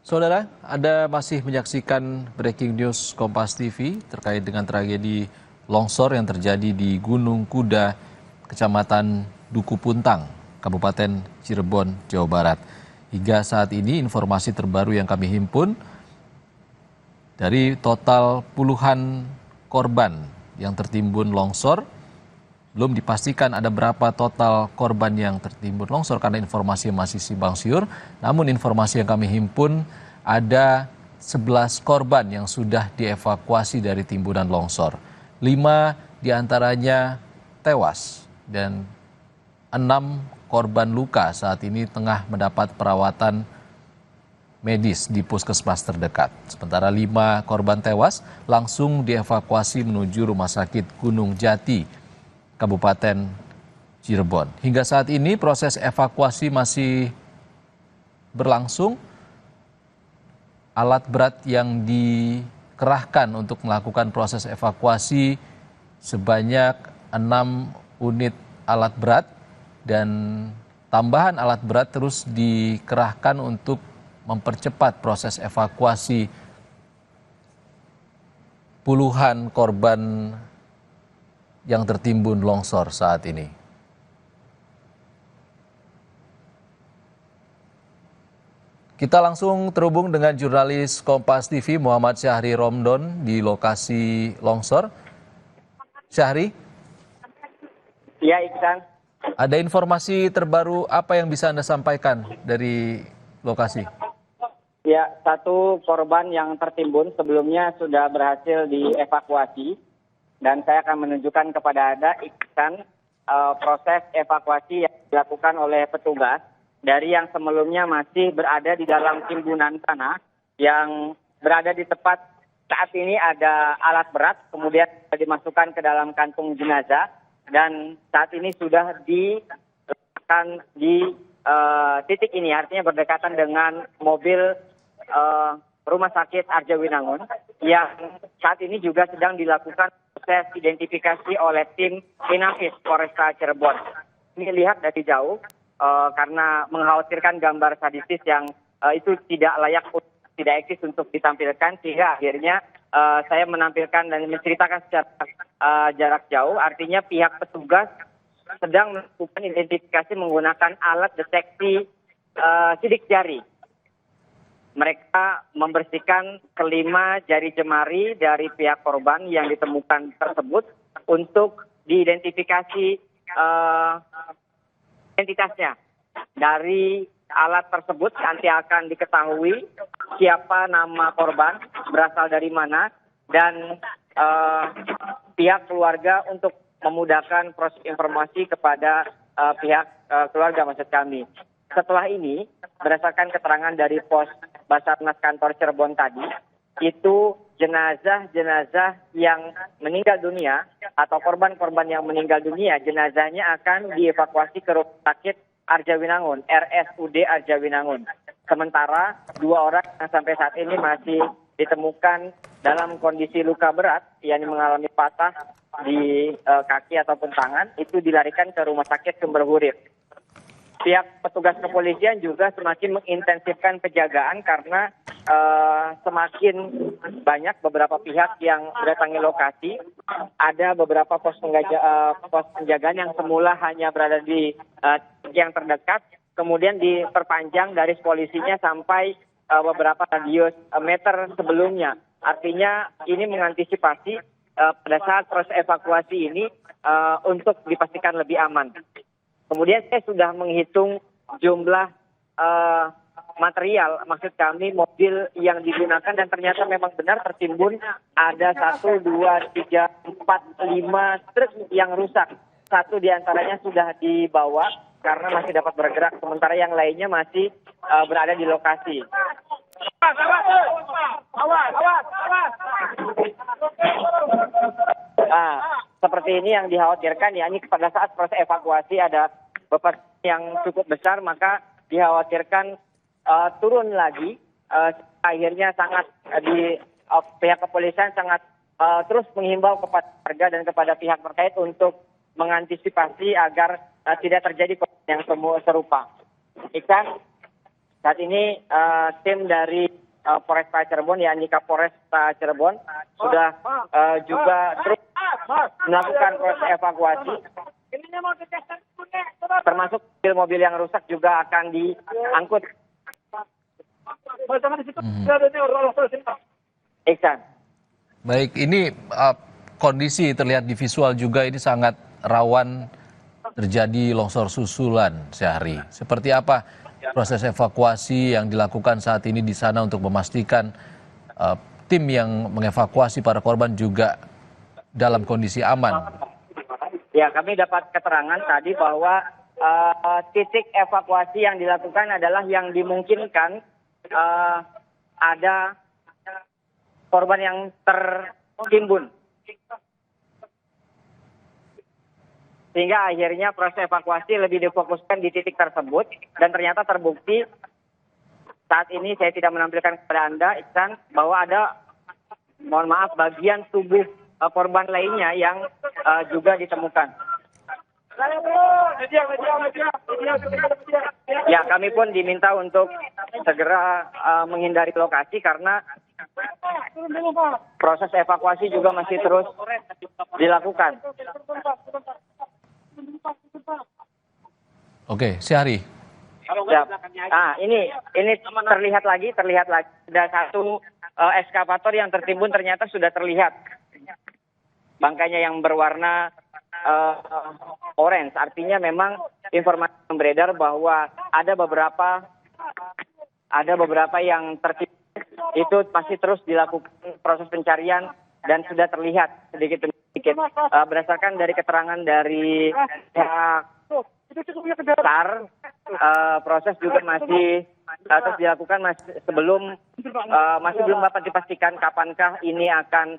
Saudara, Anda masih menyaksikan breaking news Kompas TV terkait dengan tragedi longsor yang terjadi di Gunung Kuda, Kecamatan Duku Puntang, Kabupaten Cirebon, Jawa Barat. Hingga saat ini informasi terbaru yang kami himpun dari total puluhan korban yang tertimbun longsor, belum dipastikan ada berapa total korban yang tertimbun longsor karena informasi masih simpang siur. Namun informasi yang kami himpun ada 11 korban yang sudah dievakuasi dari timbunan longsor. 5 diantaranya tewas dan 6 korban luka saat ini tengah mendapat perawatan medis di puskesmas terdekat. Sementara 5 korban tewas langsung dievakuasi menuju Rumah Sakit Gunung Jati, Kabupaten Cirebon. Hingga saat ini proses evakuasi masih berlangsung. Alat berat yang dikerahkan untuk melakukan proses evakuasi sebanyak 6 unit alat berat dan tambahan alat berat terus dikerahkan untuk mempercepat proses evakuasi puluhan korban yang tertimbun longsor saat ini. Kita langsung terhubung dengan jurnalis Kompas TV Muhammad Syahri Romdon di lokasi longsor. Syahri? Ya, Iksan. Ada informasi terbaru apa yang bisa Anda sampaikan dari lokasi? Ya, satu korban yang tertimbun sebelumnya sudah berhasil dievakuasi. Dan saya akan menunjukkan kepada Anda, Iksan, proses evakuasi yang dilakukan oleh petugas dari yang sebelumnya masih berada di dalam timbunan tanah yang berada di tempat saat ini ada alat berat, kemudian dimasukkan ke dalam kantung jenazah dan saat ini sudah diletakkan di titik ini, artinya berdekatan dengan mobil Rumah Sakit Arjawinangun yang saat ini juga sedang dilakukan proses identifikasi oleh tim Inafis Polresta Cirebon. Ini lihat dari jauh karena mengkhawatirkan gambar sadistis yang itu tidak layak, tidak eksis untuk ditampilkan, sehingga akhirnya saya menampilkan dan menceritakan secara jarak jauh. Artinya pihak petugas sedang melakukan identifikasi menggunakan alat deteksi sidik jari. Mereka membersihkan kelima jari jemari dari pihak korban yang ditemukan tersebut untuk diidentifikasi identitasnya. Dari alat tersebut nanti akan diketahui siapa nama korban, berasal dari mana, dan pihak keluarga untuk memudahkan proses informasi kepada pihak keluarga maksud kami. Setelah ini, berdasarkan keterangan dari pos Basarnas kantor Cirebon tadi, itu jenazah-jenazah yang meninggal dunia atau korban-korban yang meninggal dunia, jenazahnya akan dievakuasi ke Rumah Sakit Arjawinangun, RSUD Arjawinangun. Sementara 2 orang yang sampai saat ini masih ditemukan dalam kondisi luka berat, yakni mengalami patah di kaki ataupun tangan, itu dilarikan ke Rumah Sakit Sumber Hurib. Pihak petugas kepolisian juga semakin mengintensifkan penjagaan karena semakin banyak beberapa pihak yang mendatangi lokasi. Ada beberapa pos penjagaan yang semula hanya berada di yang terdekat, kemudian diperpanjang garis polisinya sampai beberapa radius meter sebelumnya. Artinya ini mengantisipasi pada saat proses evakuasi ini untuk dipastikan lebih aman. Kemudian saya sudah menghitung jumlah material, maksud kami mobil yang digunakan, dan ternyata memang benar tertimbun ada 1, 2, 3, 4, 5 truk yang rusak. 1 diantaranya sudah dibawa karena masih dapat bergerak, sementara yang lainnya masih berada di lokasi. Seperti ini yang dikhawatirkan, yakni pada saat proses evakuasi ada beban yang cukup besar, maka dikhawatirkan turun lagi. Akhirnya sangat pihak kepolisian sangat terus menghimbau kepada warga dan kepada pihak terkait untuk mengantisipasi agar tidak terjadi yang serupa. Iksan, Saat ini tim dari Polresta Cirebon, yakni Kapolresta Cirebon, sudah juga terus melakukan proses evakuasi. Termasuk mobil-mobil yang rusak juga akan diangkut. Iksan. Baik, ini kondisi terlihat di visual juga ini sangat rawan terjadi longsor susulan, Syahri. Seperti apa proses evakuasi yang dilakukan saat ini di sana untuk memastikan tim yang mengevakuasi para korban juga dalam kondisi aman? Ya, kami dapat keterangan tadi bahwa titik evakuasi yang dilakukan adalah yang dimungkinkan ada korban yang tertimbun. Sehingga akhirnya proses evakuasi lebih difokuskan di titik tersebut. Dan ternyata terbukti saat ini saya tidak menampilkan kepada Anda, Iksan, bahwa ada, mohon maaf, bagian tubuh korban lainnya yang juga ditemukan. Ya, kami pun diminta untuk segera menghindari lokasi karena proses evakuasi juga masih terus dilakukan. Oke, Syahri. Ya. Ini terlihat lagi ada satu ekskavator yang tertimbun, ternyata sudah terlihat bangkainya yang berwarna orange. Artinya memang informasi yang beredar bahwa ada beberapa yang tertimbun. Itu pasti terus dilakukan proses pencarian dan sudah terlihat sedikit demi sedikit. Berdasarkan dari keterangan dari pihak SAR, proses juga masih terus dilakukan masih belum dapat dipastikan kapankah ini akan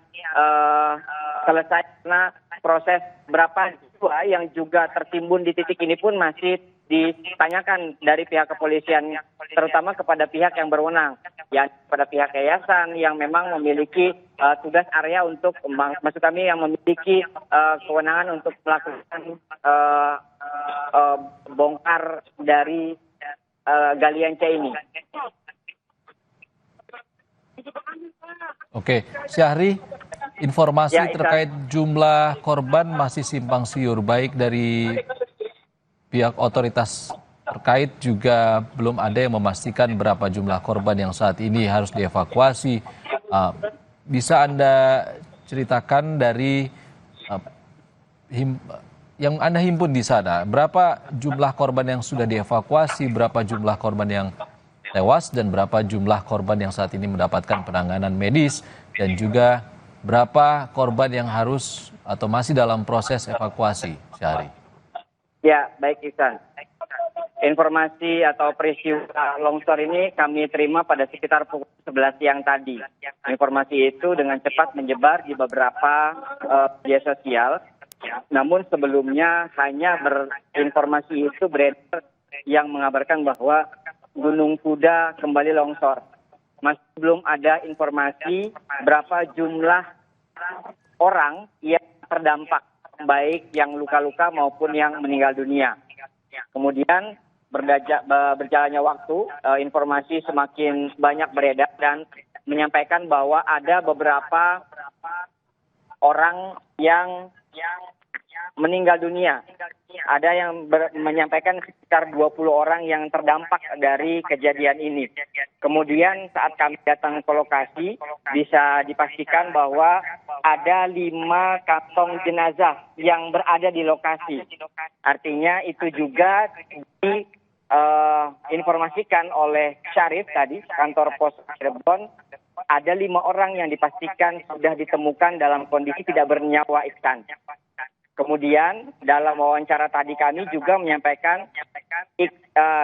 selesai, karena proses berapa jiwa yang juga tertimbun di titik ini pun masih ditanyakan dari pihak kepolisian, terutama kepada pihak yang berwenang, ya kepada pihak yayasan yang memang memiliki tugas area untuk, maksud kami yang memiliki kewenangan untuk melakukan bongkar dari galian C ini. Oke, Syahri, informasi Ya, terkait jumlah korban masih simpang siur, baik dari pihak otoritas terkait juga belum ada yang memastikan berapa jumlah korban yang saat ini harus dievakuasi. Bisa Anda ceritakan dari yang Anda himpun di sana, berapa jumlah korban yang sudah dievakuasi, berapa jumlah korban yang tewas, dan berapa jumlah korban yang saat ini mendapatkan penanganan medis, dan juga berapa korban yang harus atau masih dalam proses evakuasi, Syahri? Ya, baik Iksan. Informasi atau peristiwa longsor ini kami terima pada sekitar pukul 11 siang tadi. Informasi itu dengan cepat menyebar di beberapa media sosial. Namun sebelumnya hanya berinformasi itu beredar yang mengabarkan bahwa Gunung Kuda kembali longsor. Masih belum ada informasi berapa jumlah orang yang terdampak, baik yang luka-luka maupun yang meninggal dunia. Kemudian berjalannya waktu, informasi semakin banyak beredar dan menyampaikan bahwa ada beberapa orang yang meninggal dunia. Ada yang menyampaikan sekitar 20 orang yang terdampak dari kejadian ini. Kemudian saat kami datang ke lokasi, bisa dipastikan bahwa ada 5 kantong jenazah yang berada di lokasi. Artinya itu juga diinformasikan oleh Syarif tadi, kantor pos Cirebon, ada 5 orang yang dipastikan sudah ditemukan dalam kondisi tidak bernyawa, Iksan. Kemudian dalam wawancara tadi kami juga menyampaikan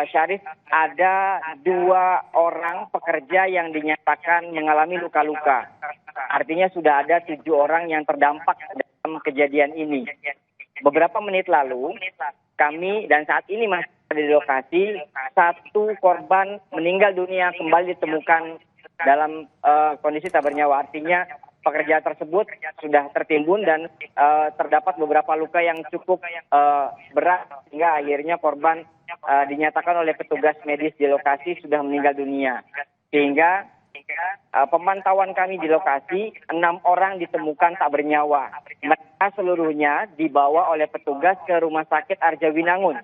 Syarif ada 2 orang pekerja yang dinyatakan mengalami luka-luka. Artinya sudah ada 7 orang yang terdampak dalam kejadian ini. Beberapa menit lalu kami dan saat ini masih ada di lokasi, 1 korban meninggal dunia kembali ditemukan dalam kondisi tak bernyawa. Artinya pekerja tersebut sudah tertimbun dan terdapat beberapa luka yang cukup berat sehingga akhirnya korban dinyatakan oleh petugas medis di lokasi sudah meninggal dunia. Sehingga pemantauan kami di lokasi, 6 orang ditemukan tak bernyawa. Mereka seluruhnya dibawa oleh petugas ke Rumah Sakit Arjawinangun.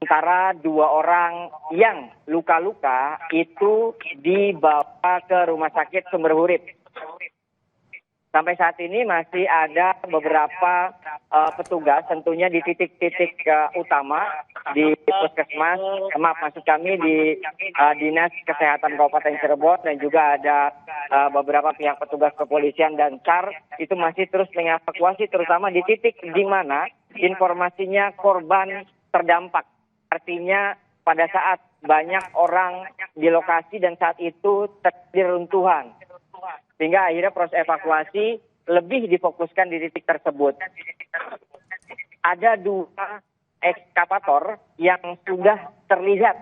Sementara 2 orang yang luka-luka itu dibawa ke Rumah Sakit Sumber Urip. Sampai saat ini masih ada beberapa petugas tentunya di titik-titik utama di puskesmas, maksud kami di Dinas Kesehatan Kabupaten Cirebon, dan juga ada beberapa pihak petugas kepolisian dan SAR itu masih terus mengevakuasi terutama di titik di mana informasinya korban terdampak. Artinya pada saat banyak orang di lokasi dan saat itu terjadi runtuhan. Sehingga akhirnya proses evakuasi lebih difokuskan di titik tersebut. Ada 2 ekskavator yang sudah terlihat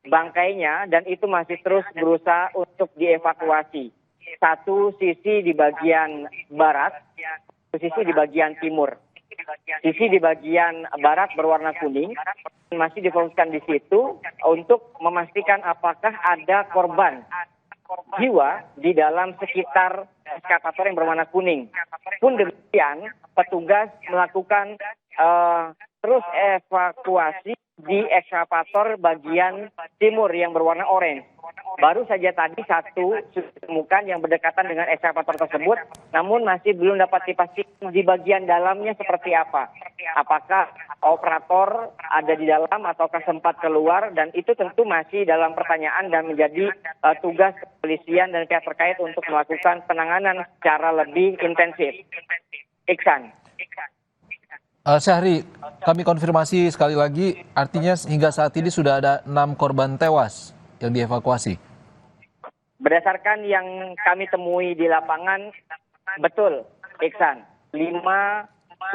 bangkainya dan itu masih terus berusaha untuk dievakuasi. Satu sisi di bagian barat, satu sisi di bagian timur. Sisi di bagian barat berwarna kuning masih difokuskan di situ untuk memastikan apakah ada korban jiwa di dalam sekitar ekskavator yang berwarna kuning. Pun demikian, petugas melakukan terus evakuasi di ekskavator bagian timur yang berwarna oranye. Baru saja tadi satu ditemukan yang berdekatan dengan ekskavator tersebut, namun masih belum dapat dipastikan di bagian dalamnya seperti apa. Apakah operator ada di dalam ataukah sempat keluar, dan itu tentu masih dalam pertanyaan dan menjadi tugas kepolisian dan pihak terkait untuk melakukan penanganan secara lebih intensif. Iksan. Syahri, kami konfirmasi sekali lagi, artinya hingga saat ini sudah ada 6 korban tewas yang dievakuasi. Berdasarkan yang kami temui di lapangan, betul, Iksan. 5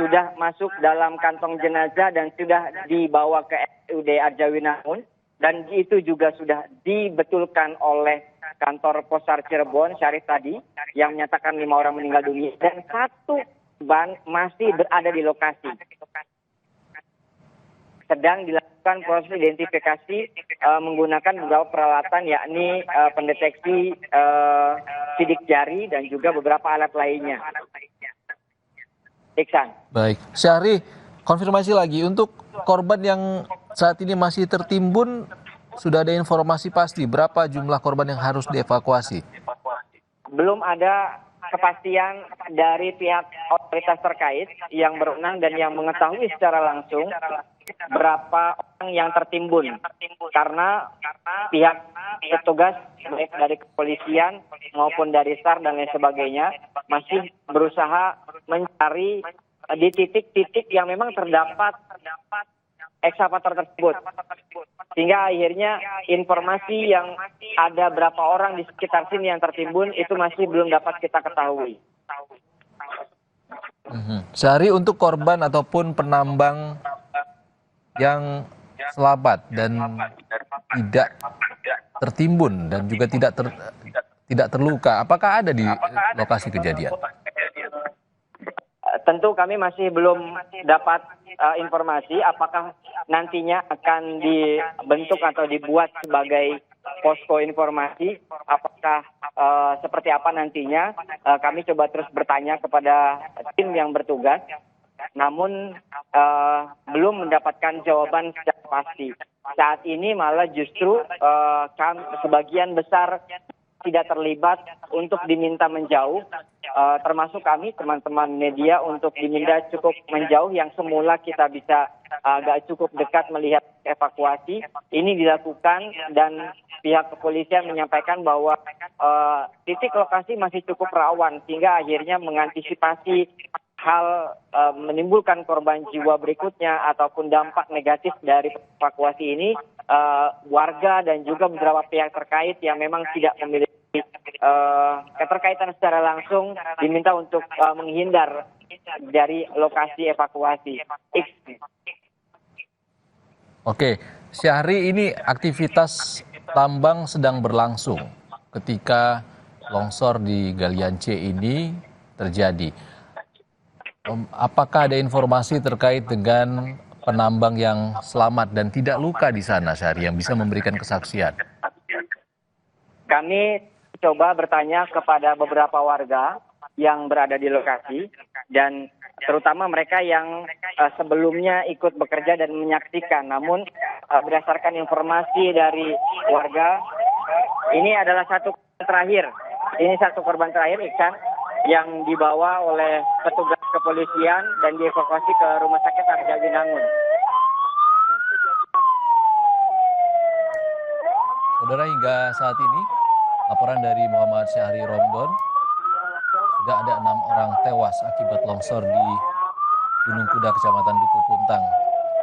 sudah masuk dalam kantong jenazah dan sudah dibawa ke RSUD Arjawinangun, dan itu juga sudah dibetulkan oleh kantor Posar Cirebon Syarif tadi yang menyatakan 5 orang meninggal dunia dan 1 korban masih berada di lokasi. Sedang dilakukan proses identifikasi menggunakan beberapa peralatan, yakni pendeteksi sidik jari dan juga beberapa alat lainnya. Iksan. Baik, Syahri, konfirmasi lagi untuk korban yang saat ini masih tertimbun, sudah ada informasi pasti berapa jumlah korban yang harus dievakuasi? Belum ada kepastian dari pihak otoritas terkait yang berwenang dan yang mengetahui secara langsung berapa orang yang tertimbun, karena pihak petugas baik dari kepolisian maupun dari SAR dan lain sebagainya masih berusaha mencari di titik-titik yang memang terdapat ekskavator tersebut, sehingga akhirnya informasi yang ada berapa orang di sekitar sini yang tertimbun itu masih belum dapat kita ketahui. Syahri, untuk korban ataupun penambang yang selamat dan tidak tertimbun dan juga tidak terluka, apakah ada di lokasi kejadian? Tentu kami masih belum dapat informasi apakah nantinya akan dibentuk atau dibuat sebagai posko informasi, apakah seperti apa nantinya. Kami coba terus bertanya kepada tim yang bertugas, namun belum mendapatkan jawaban secara pasti. Saat ini malah justru sebagian besar tidak terlibat untuk diminta menjauh, termasuk kami teman-teman media untuk diminta cukup menjauh yang semula kita bisa agak cukup dekat melihat evakuasi. Ini dilakukan dan pihak kepolisian menyampaikan bahwa titik lokasi masih cukup rawan sehingga akhirnya mengantisipasi hal menimbulkan korban jiwa berikutnya ataupun dampak negatif dari evakuasi ini, warga dan juga beberapa pihak terkait yang memang tidak memiliki keterkaitan secara langsung diminta untuk menghindar dari lokasi evakuasi. Oke, Syahri, ini aktivitas tambang sedang berlangsung ketika longsor di Galian C ini terjadi. Apakah ada informasi terkait dengan penambang yang selamat dan tidak luka di sana, Syahri, yang bisa memberikan kesaksian? Kami coba bertanya kepada beberapa warga yang berada di lokasi dan terutama mereka yang sebelumnya ikut bekerja dan menyaksikan. Namun berdasarkan informasi dari warga, ini adalah satu terakhir. Ini satu korban terakhir, Iksan, yang dibawa oleh petugas kepolisian dan dievakuasi ke Rumah Sakit Sarjana Binangun. Saudara, hingga saat ini laporan dari Muhammad Syahri Romdon, sudah ada 6 orang tewas akibat longsor di Gunung Kuda, Kecamatan Duku Puntang,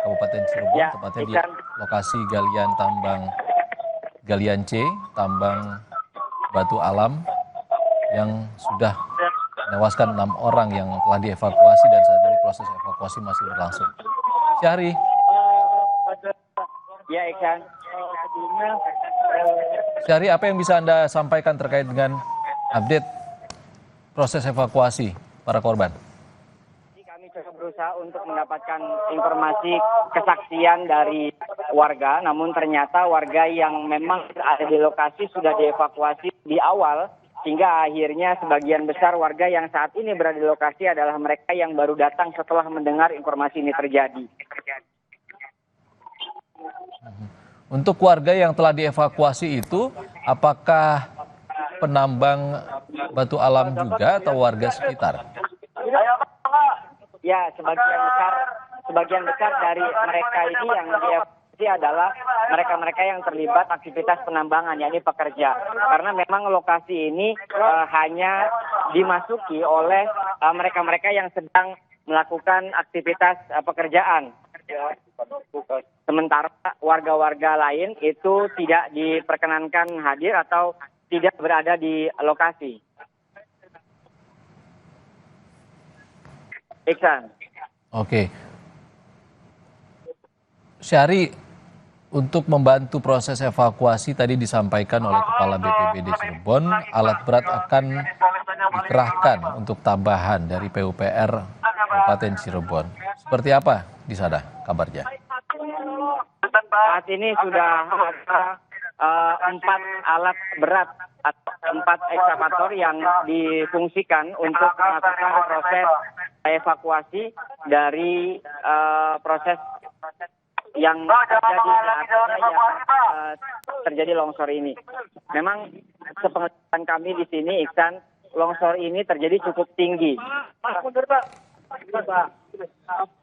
Kabupaten Cirebon, Ya, tepatnya di Iksan. lokasi galian tambang Galian C, tambang batu alam, yang sudah menewaskan 6 orang yang telah dievakuasi dan saat ini proses evakuasi masih berlangsung. Syahri. Ya, Iksan. Syahri, apa yang bisa Anda sampaikan terkait dengan update proses evakuasi para korban? Kami coba berusaha untuk mendapatkan informasi kesaksian dari warga, namun ternyata warga yang memang ada di lokasi sudah dievakuasi di awal, sehingga akhirnya sebagian besar warga yang saat ini berada di lokasi adalah mereka yang baru datang setelah mendengar informasi ini terjadi. Untuk warga yang telah dievakuasi itu, apakah penambang batu alam juga atau warga sekitar? Ya, sebagian besar dari mereka ini yang dievakuasi adalah mereka-mereka yang terlibat aktivitas penambangan, yakni pekerja. Karena memang lokasi ini hanya dimasuki oleh mereka-mereka yang sedang melakukan aktivitas pekerjaan. Sementara warga-warga lain itu tidak diperkenankan hadir atau tidak berada di lokasi. Iksan. Oke. Syahri, untuk membantu proses evakuasi tadi disampaikan oleh Kepala BPBD Cirebon, alat berat akan dikerahkan untuk tambahan dari PUPR Kabupaten Cirebon. Seperti apa di sana kabarnya? Saat ini sudah ada 4 alat berat atau 4 ekskavator yang difungsikan untuk melakukan proses evakuasi dari proses yang terjadi longsor ini. Memang sepengetahuan kami di sini, Iksan, longsor ini terjadi cukup tinggi.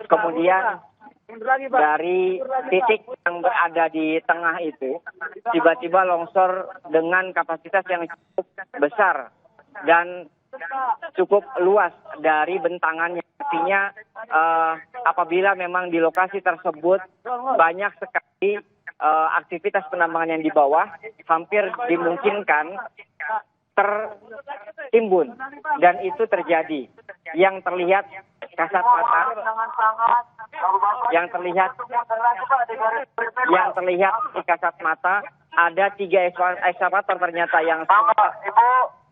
Kemudian dari titik yang berada di tengah itu, tiba-tiba longsor dengan kapasitas yang cukup besar dan cukup luas dari bentangannya. Artinya apabila memang di lokasi tersebut banyak sekali aktivitas penambangan yang di bawah, hampir dimungkinkan tertimbun, dan itu terjadi. Yang terlihat kasat mata, yang terlihat di kasat mata ada 3 ekskavator ternyata yang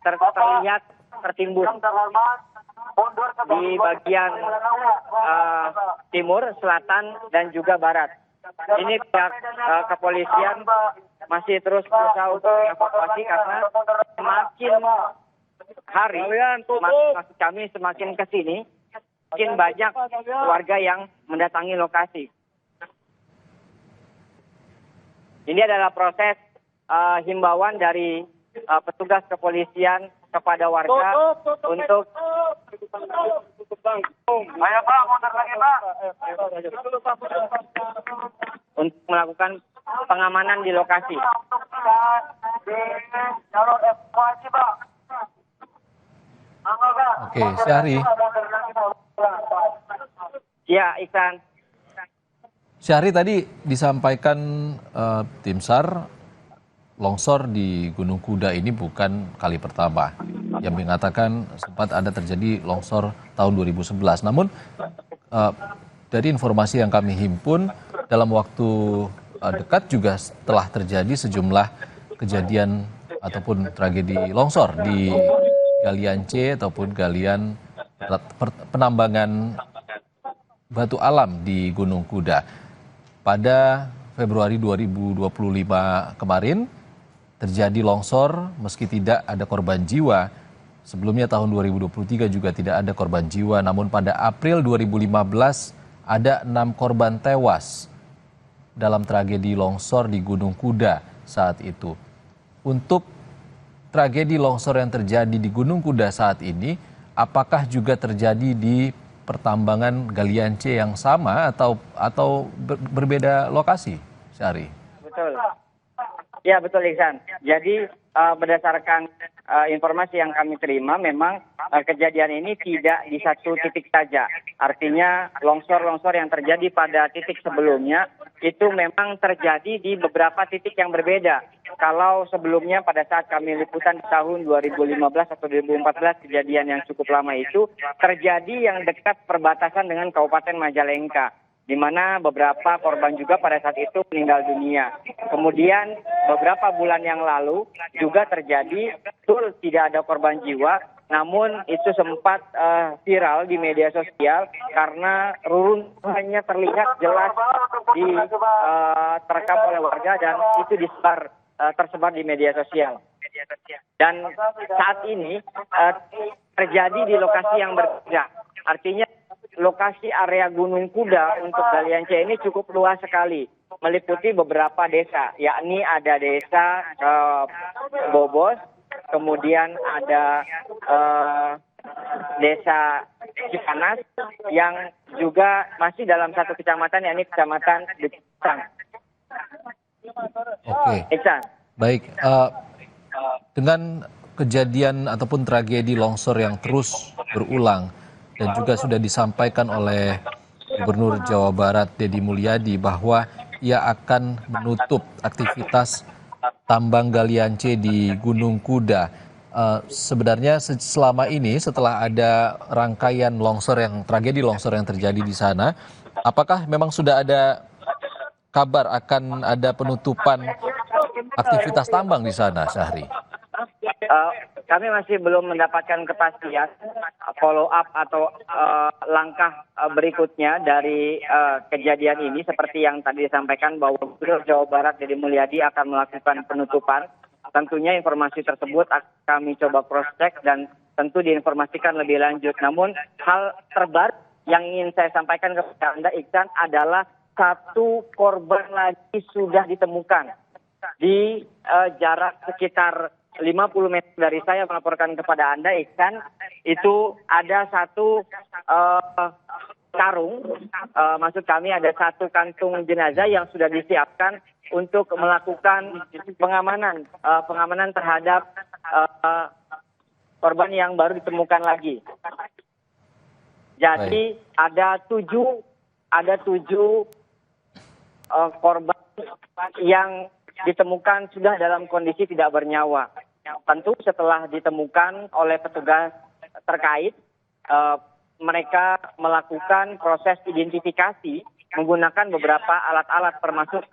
terlihat tertimbun di bagian timur, selatan, dan juga barat. Ini pihak kepolisian masih terus berusaha untuk evakuasi karena semakin hari, maksud kami semakin ke sini, makin banyak warga yang mendatangi lokasi. Ini adalah proses himbauan dari petugas kepolisian kepada warga untuk melakukan pengamanan di lokasi. Oke, Syahri. Ya, Iksan. Syahri, tadi disampaikan tim SAR, longsor di Gunung Kuda ini bukan kali pertama. Yang mengatakan sempat ada terjadi longsor tahun 2011. Namun dari informasi yang kami himpun, dalam waktu dekat juga telah terjadi sejumlah kejadian ataupun tragedi longsor di galian C ataupun galian penambangan batu alam di Gunung Kuda. Pada Februari 2025 kemarin terjadi longsor meski tidak ada korban jiwa. Sebelumnya tahun 2023 juga tidak ada korban jiwa, namun pada April 2015 ada 6 korban tewas dalam tragedi longsor di Gunung Kuda saat itu. Untuk tragedi longsor yang terjadi di Gunung Kuda saat ini, apakah juga terjadi di pertambangan galian C yang sama atau berbeda lokasi, Syahri? Betul. Ya, betul, Iksan. Jadi berdasarkan informasi yang kami terima, memang kejadian ini tidak di satu titik saja. Artinya longsor-longsor yang terjadi pada titik sebelumnya itu memang terjadi di beberapa titik yang berbeda. Kalau sebelumnya pada saat kami liputan di tahun 2015 atau 2014, kejadian yang cukup lama itu terjadi yang dekat perbatasan dengan Kabupaten Majalengka, di mana beberapa korban juga pada saat itu meninggal dunia. Kemudian beberapa bulan yang lalu juga terjadi, betul tidak ada korban jiwa, namun itu sempat viral di media sosial karena reruntuhannya terlihat jelas terekam oleh warga dan itu tersebar di media sosial. Dan saat ini terjadi di lokasi yang berbeda. Artinya lokasi area Gunung Kuda untuk galian C ini cukup luas sekali, meliputi beberapa desa, yakni ada desa Bobos, kemudian ada desa Cipanas yang juga masih dalam satu kecamatan, yakni kecamatan Dukang. Oke. Baik, dengan kejadian ataupun tragedi longsor yang terus berulang dan juga sudah disampaikan oleh Gubernur Jawa Barat Deddy Mulyadi bahwa ia akan menutup aktivitas tambang galian C di Gunung Kuda. Sebenarnya selama ini setelah ada rangkaian tragedi longsor yang terjadi di sana, apakah memang sudah ada kabar akan ada penutupan aktivitas tambang di sana, Syahri? Kami masih belum mendapatkan kepastian follow up atau langkah berikutnya dari kejadian ini, seperti yang tadi disampaikan bahwa Gubernur Jawa Barat Deddy Mulyadi akan melakukan penutupan. Tentunya informasi tersebut akan kami coba cross check dan tentu diinformasikan lebih lanjut. Namun hal terbaru yang ingin saya sampaikan kepada Anda, Iksan, adalah satu korban lagi sudah ditemukan di jarak sekitar 50 meter dari saya melaporkan kepada Anda, Iksan. Itu ada satu karung, maksud kami ada satu kantung jenazah yang sudah disiapkan untuk melakukan pengamanan terhadap korban yang baru ditemukan lagi. Jadi ada tujuh korban yang ditemukan sudah dalam kondisi tidak bernyawa. Tentu setelah ditemukan oleh petugas terkait, mereka melakukan proses identifikasi menggunakan beberapa alat-alat, termasuk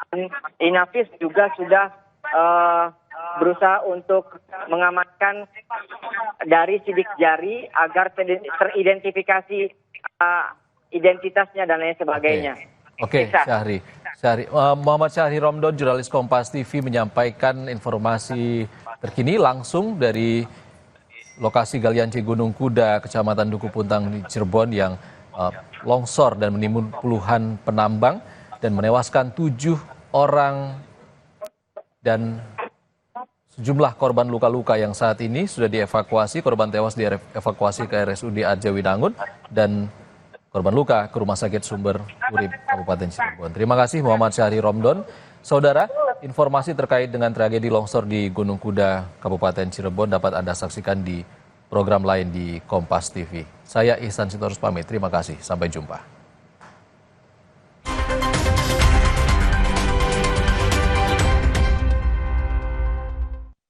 Inavis juga sudah berusaha untuk mengamankan dari sidik jari agar teridentifikasi identitasnya dan lain sebagainya. Oke, Syahri. Muhammad Syahri Romdon, jurnalis Kompas TV menyampaikan informasi terkini langsung dari lokasi galian C Gunung Kuda, Kecamatan Duku Puntang di Cirebon yang longsor dan menimbun puluhan penambang dan menewaskan 7 orang dan sejumlah korban luka-luka yang saat ini sudah dievakuasi. Korban tewas dievakuasi ke RSUD Arjawinangun dan korban luka ke Rumah Sakit Sumber Urip Kabupaten Cirebon. Terima kasih Muhammad Syahri Romdon. Saudara, informasi terkait dengan tragedi longsor di Gunung Kuda, Kabupaten Cirebon dapat Anda saksikan di program lain di Kompas TV. Saya Ihsan Sitorus pamit, terima kasih, sampai jumpa.